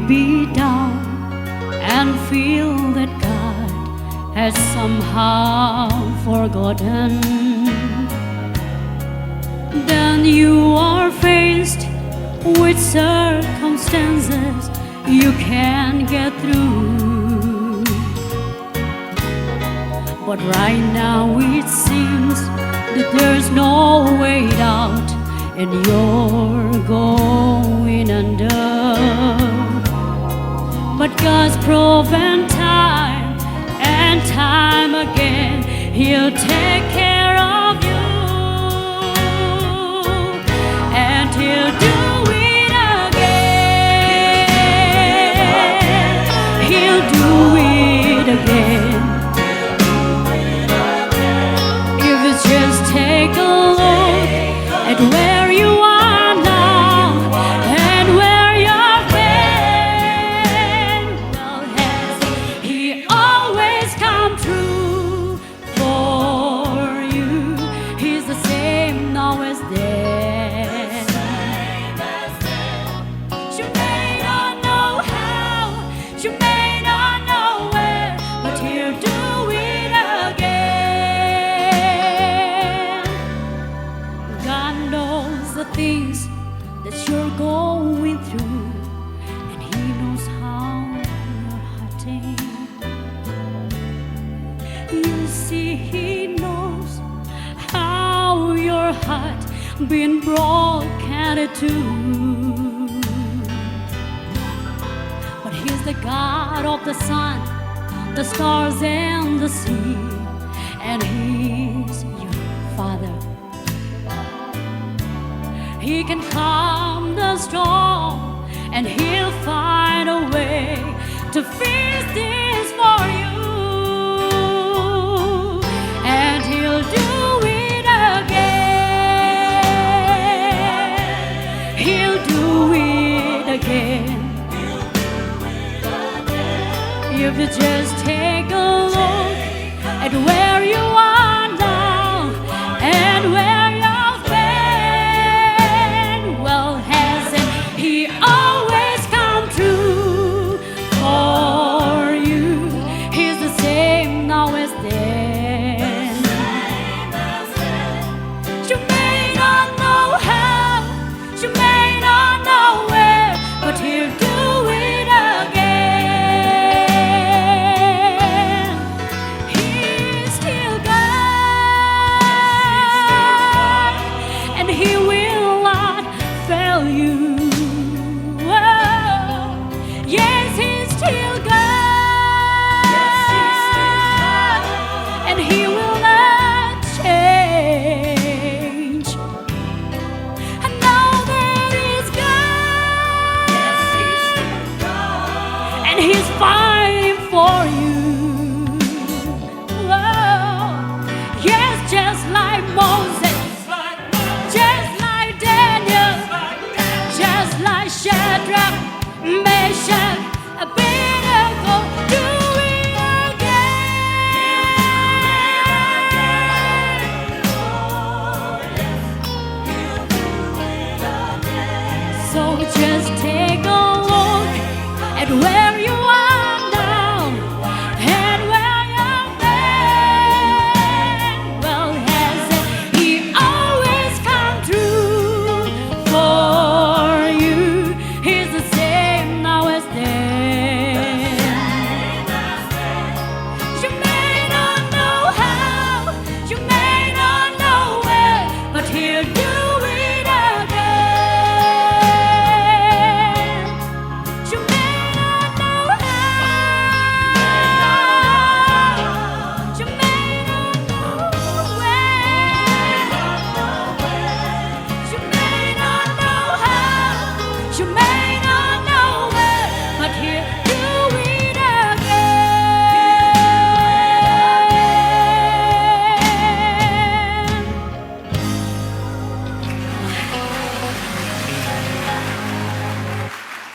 be down and feel that God has somehow forgotten, then you are faced with circumstances you can't get through. But right now it seems that there's no way out and you're going under. But God's proven time and time again, He'll take care of you, and He'll do it again. He'll do it again. If you just take a look at where you are now and where you've been, well, has He always come through for you? He's the same now as then. You may not know how, you may not know where, but He'll do it again. God knows the things that you're going through, and He knows how you're hurting. You see, He knows how your heart been broken too. But He's the God of the sun, the stars and the sea, and He's your Father. He can calm the storm, and He'll find a way to fix this for you, and He'll do it again. He'll do it again. If you just take a look at where you are now and where you've been, well, hasn't He always come true for you? He's the same now as then. You may not know how, you may not know where, but He'll do it again. He's still God, and He will not fail you. Oh, yes, He's still God, and He will not change. I know that He's God, and He's fighting for you.